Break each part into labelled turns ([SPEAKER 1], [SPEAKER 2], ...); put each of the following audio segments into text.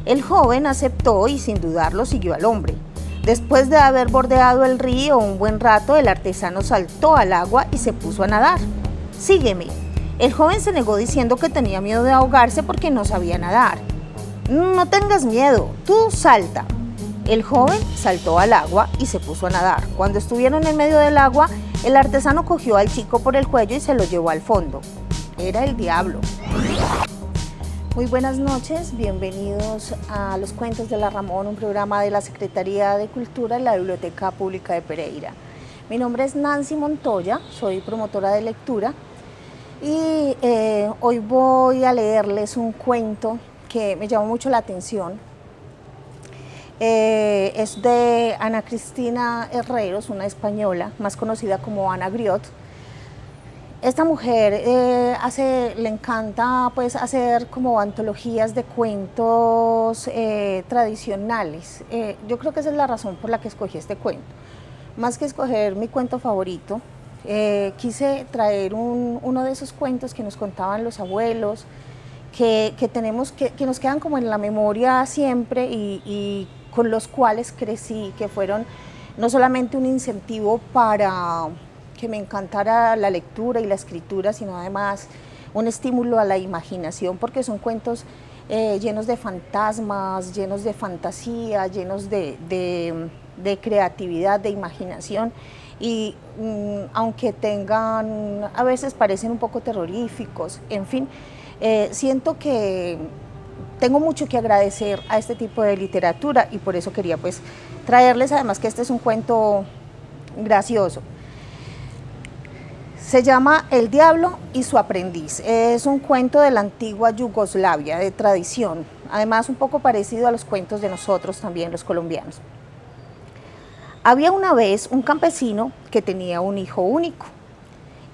[SPEAKER 1] El joven aceptó y sin dudarlo siguió al hombre. Después de haber bordeado el río un buen rato, el artesano saltó al agua y se puso a nadar. «Sígueme». El joven se negó diciendo que tenía miedo de ahogarse porque no sabía nadar. «No tengas miedo, tú salta». El joven saltó al agua y se puso a nadar. Cuando estuvieron en medio del agua, el artesano cogió al chico por el cuello y se lo llevó al fondo. Era el diablo. Muy buenas noches, bienvenidos a Los Cuentos de la Ramón, un programa de la Secretaría de Cultura en la Biblioteca Pública de Pereira. Mi nombre es Nancy Montoya, soy promotora de lectura y hoy voy a leerles un cuento que me llamó mucho la atención. Es de Ana Cristina Herreros, una española, más conocida como Ana Griot. Esta mujer le encanta pues, hacer como antologías de cuentos tradicionales. Yo creo que esa es la razón por la que escogí este cuento. Más que escoger mi cuento favorito, quise traer uno de esos cuentos que nos contaban los abuelos, que nos quedan como en la memoria siempre y con los cuales crecí, que fueron no solamente un incentivo para que me encantara la lectura y la escritura, sino además un estímulo a la imaginación, porque son cuentos llenos de fantasmas, llenos de fantasía, llenos de creatividad, de imaginación, y aunque a veces parecen un poco terroríficos, en fin, siento que tengo mucho que agradecer a este tipo de literatura y por eso quería pues traerles, además que este es un cuento gracioso. Se llama El Diablo y su aprendiz. Es un cuento de la antigua Yugoslavia, de tradición, además un poco parecido a los cuentos de nosotros también, los colombianos. Había una vez un campesino que tenía un hijo único.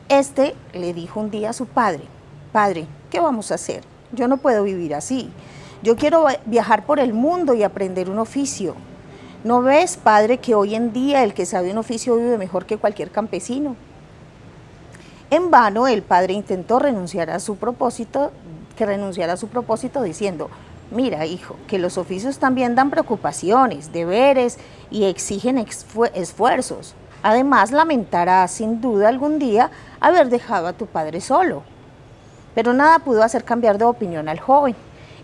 [SPEAKER 1] Este le dijo un día a su padre: «Padre, ¿qué vamos a hacer? Yo no puedo vivir así. Yo quiero viajar por el mundo y aprender un oficio. ¿No ves, padre, que hoy en día el que sabe un oficio vive mejor que cualquier campesino?» En vano el padre intentó renunciar a su propósito diciendo: «Mira, hijo, que los oficios también dan preocupaciones, deberes y exigen esfuerzos. Además, lamentarás sin duda algún día haber dejado a tu padre solo». Pero nada pudo hacer cambiar de opinión al joven.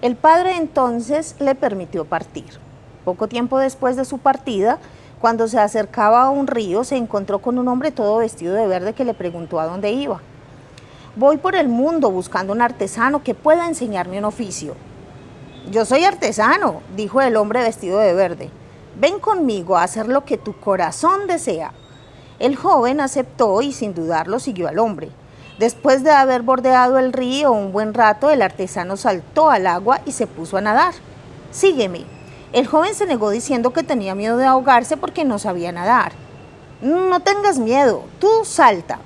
[SPEAKER 1] El padre entonces le permitió partir. Poco tiempo después de su partida, cuando se acercaba a un río, se encontró con un hombre todo vestido de verde que le preguntó a dónde iba. «Voy por el mundo buscando un artesano que pueda enseñarme un oficio». «Yo soy artesano», dijo el hombre vestido de verde. «Ven conmigo a hacer lo que tu corazón desea». El joven aceptó y sin dudarlo siguió al hombre. Después de haber bordeado el río un buen rato, el artesano saltó al agua y se puso a nadar. «Sígueme». El joven se negó diciendo que tenía miedo de ahogarse porque no sabía nadar. «No tengas miedo, tú salta».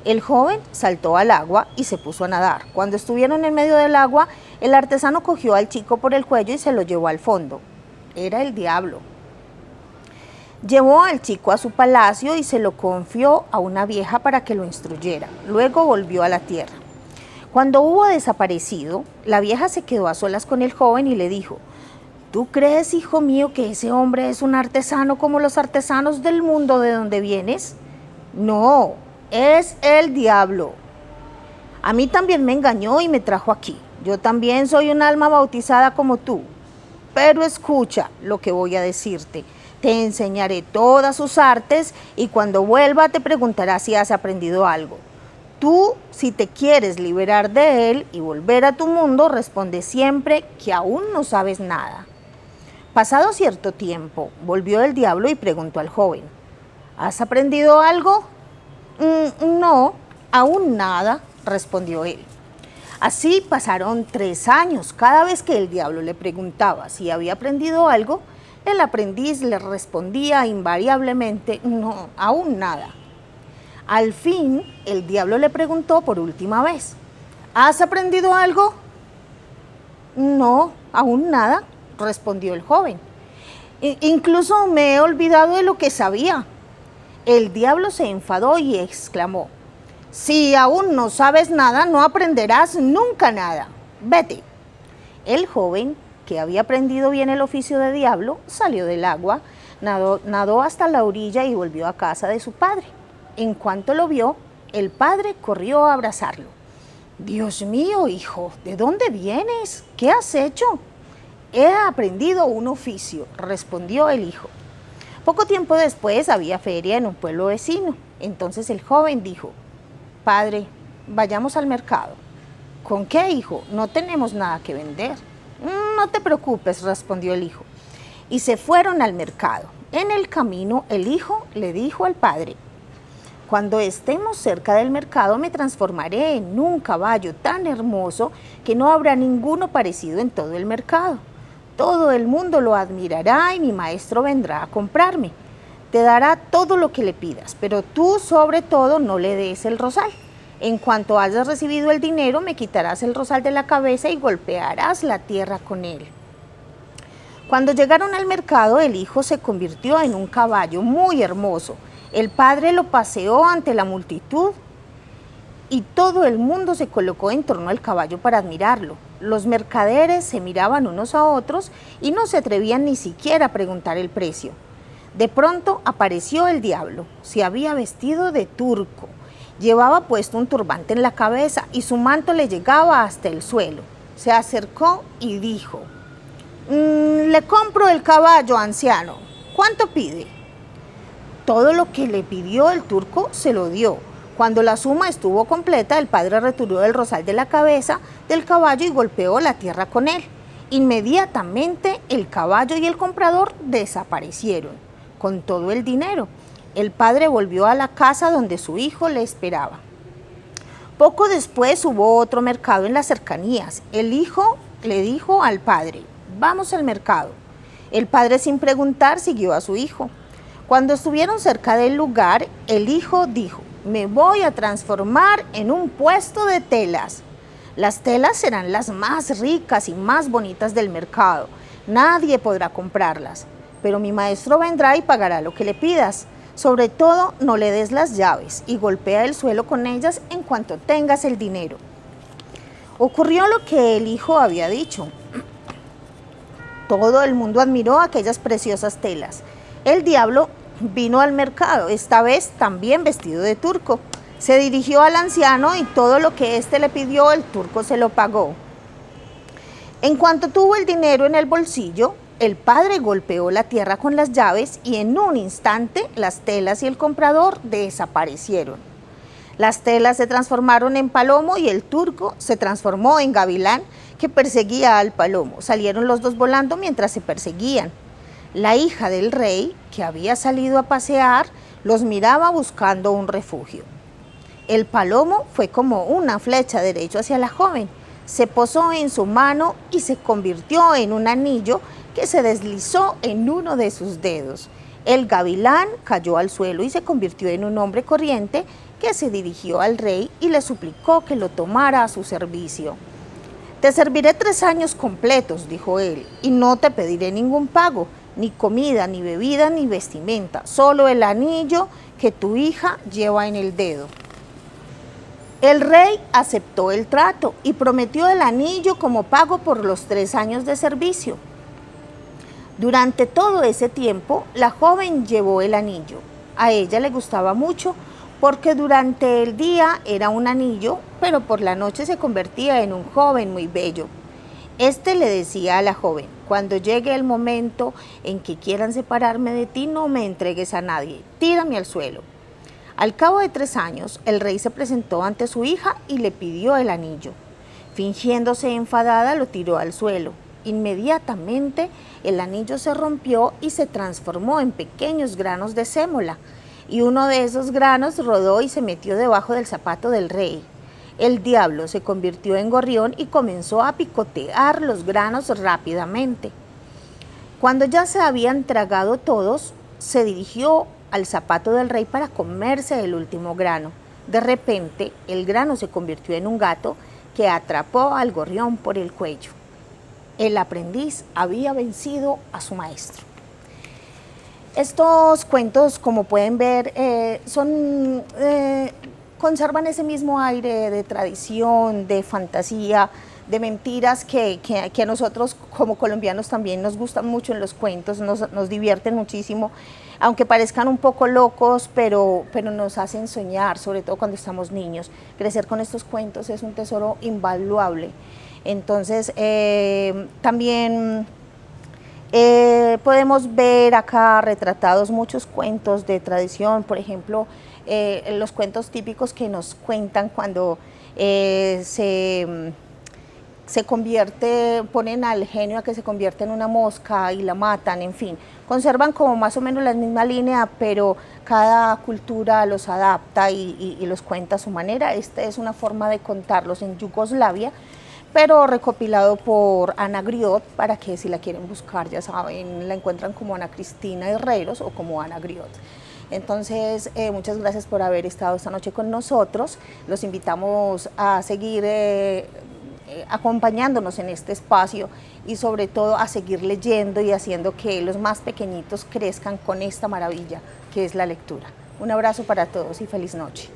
[SPEAKER 1] El joven saltó al agua y se puso a nadar. Cuando estuvieron en medio del agua, el artesano cogió al chico por el cuello y se lo llevó al fondo. Era el diablo. Llevó al chico a su palacio y se lo confió a una vieja para que lo instruyera. Luego volvió a la tierra. Cuando hubo desaparecido, la vieja se quedó a solas con el joven y le dijo: «¿Tú crees, hijo mío, que ese hombre es un artesano como los artesanos del mundo de donde vienes? No, es el diablo. A mí también me engañó y me trajo aquí. Yo también soy un alma bautizada como tú. Pero escucha lo que voy a decirte. Te enseñaré todas sus artes y cuando vuelva te preguntará si has aprendido algo. Tú, si te quieres liberar de él y volver a tu mundo, responde siempre que aún no sabes nada». Pasado cierto tiempo, volvió el diablo y preguntó al joven: «¿Has aprendido algo?». «No, aún nada», respondió él. Así pasaron 3 años. Cada vez que el diablo le preguntaba si había aprendido algo, el aprendiz le respondía invariablemente: «No, aún nada». Al fin, el diablo le preguntó por última vez: «¿Has aprendido algo?». «No, aún nada», respondió el joven. «Incluso me he olvidado de lo que sabía». El diablo se enfadó y exclamó: «Si aún no sabes nada, no aprenderás nunca nada. Vete». El joven, que había aprendido bien el oficio de diablo, salió del agua, nadó hasta la orilla y volvió a casa de su padre. En cuanto lo vio, el padre corrió a abrazarlo. «Dios mío, hijo, ¿de dónde vienes? ¿Qué has hecho?» «He aprendido un oficio», respondió el hijo. Poco tiempo después había feria en un pueblo vecino. Entonces el joven dijo: «Padre, vayamos al mercado». «¿Con qué, hijo? No tenemos nada que vender». «No te preocupes», respondió el hijo. Y se fueron al mercado. En el camino el hijo le dijo al padre: «Cuando estemos cerca del mercado me transformaré en un caballo tan hermoso que no habrá ninguno parecido en todo el mercado. Todo el mundo lo admirará y mi maestro vendrá a comprarme. Te dará todo lo que le pidas, pero tú sobre todo no le des el rosal. En cuanto hayas recibido el dinero, me quitarás el rosal de la cabeza y golpearás la tierra con él». Cuando llegaron al mercado, el hijo se convirtió en un caballo muy hermoso. El padre lo paseó ante la multitud y todo el mundo se colocó en torno al caballo para admirarlo. Los mercaderes se miraban unos a otros y no se atrevían ni siquiera a preguntar el precio. De pronto apareció el diablo. Se había vestido de turco. Llevaba puesto un turbante en la cabeza y su manto le llegaba hasta el suelo. Se acercó y dijo: «Le compro el caballo, anciano. ¿Cuánto pide?» Todo lo que le pidió el turco se lo dio. Cuando la suma estuvo completa, el padre retiró el rosal de la cabeza del caballo y golpeó la tierra con él. Inmediatamente el caballo y el comprador desaparecieron con todo el dinero. El padre volvió a la casa donde su hijo le esperaba. Poco después hubo otro mercado en las cercanías. El hijo le dijo al padre: «Vamos al mercado». El padre, sin preguntar, siguió a su hijo. Cuando estuvieron cerca del lugar, el hijo dijo: «Me voy a transformar en un puesto de telas. Las telas serán las más ricas y más bonitas del mercado. Nadie podrá comprarlas, pero mi maestro vendrá y pagará lo que le pidas. Sobre todo, no le des las llaves y golpea el suelo con ellas en cuanto tengas el dinero». Ocurrió lo que el hijo había dicho. Todo el mundo admiró aquellas preciosas telas. El diablo vino al mercado, esta vez también vestido de turco. Se dirigió al anciano y todo lo que éste le pidió, el turco se lo pagó. En cuanto tuvo el dinero en el bolsillo, el padre golpeó la tierra con las llaves y en un instante las telas y el comprador desaparecieron. Las telas se transformaron en palomo y el turco se transformó en gavilán que perseguía al palomo. Salieron los dos volando mientras se perseguían. La hija del rey, que había salido a pasear, los miraba buscando un refugio. El palomo fue como una flecha derecho hacia la joven. Se posó en su mano y se convirtió en un anillo que se deslizó en uno de sus dedos. El gavilán cayó al suelo y se convirtió en un hombre corriente que se dirigió al rey y le suplicó que lo tomara a su servicio. «Te serviré 3 años completos», dijo él, «y no te pediré ningún pago, ni comida, ni bebida, ni vestimenta, solo el anillo que tu hija lleva en el dedo». El rey aceptó el trato y prometió el anillo como pago por los 3 años de servicio. Durante todo ese tiempo, la joven llevó el anillo. A ella le gustaba mucho porque durante el día era un anillo, pero por la noche se convertía en un joven muy bello. Este le decía a la joven: «Cuando llegue el momento en que quieran separarme de ti, no me entregues a nadie, tírame al suelo». Al cabo de 3 años, el rey se presentó ante su hija y le pidió el anillo. Fingiéndose enfadada, lo tiró al suelo. Inmediatamente, el anillo se rompió y se transformó en pequeños granos de sémola, y uno de esos granos rodó y se metió debajo del zapato del rey. El diablo se convirtió en gorrión y comenzó a picotear los granos rápidamente. Cuando ya se habían tragado todos, se dirigió al zapato del rey para comerse el último grano. De repente, el grano se convirtió en un gato que atrapó al gorrión por el cuello. El aprendiz había vencido a su maestro. Estos cuentos, como pueden ver, conservan ese mismo aire de tradición, de fantasía, de mentiras que a nosotros como colombianos también nos gustan mucho en los cuentos, nos divierten muchísimo, aunque parezcan un poco locos, pero nos hacen soñar, sobre todo cuando estamos niños. Crecer con estos cuentos es un tesoro invaluable. Entonces, también podemos ver acá retratados muchos cuentos de tradición, por ejemplo, los cuentos típicos que nos cuentan cuando se convierte, ponen al genio a que se convierte en una mosca y la matan, en fin. Conservan como más o menos la misma línea, pero cada cultura los adapta y los cuenta a su manera. Esta es una forma de contarlos en Yugoslavia, pero recopilado por Ana Griot, para que si la quieren buscar, ya saben, la encuentran como Ana Cristina Herreros o como Ana Griot. Entonces, muchas gracias por haber estado esta noche con nosotros. Los invitamos a seguir acompañándonos en este espacio y sobre todo a seguir leyendo y haciendo que los más pequeñitos crezcan con esta maravilla que es la lectura. Un abrazo para todos y feliz noche.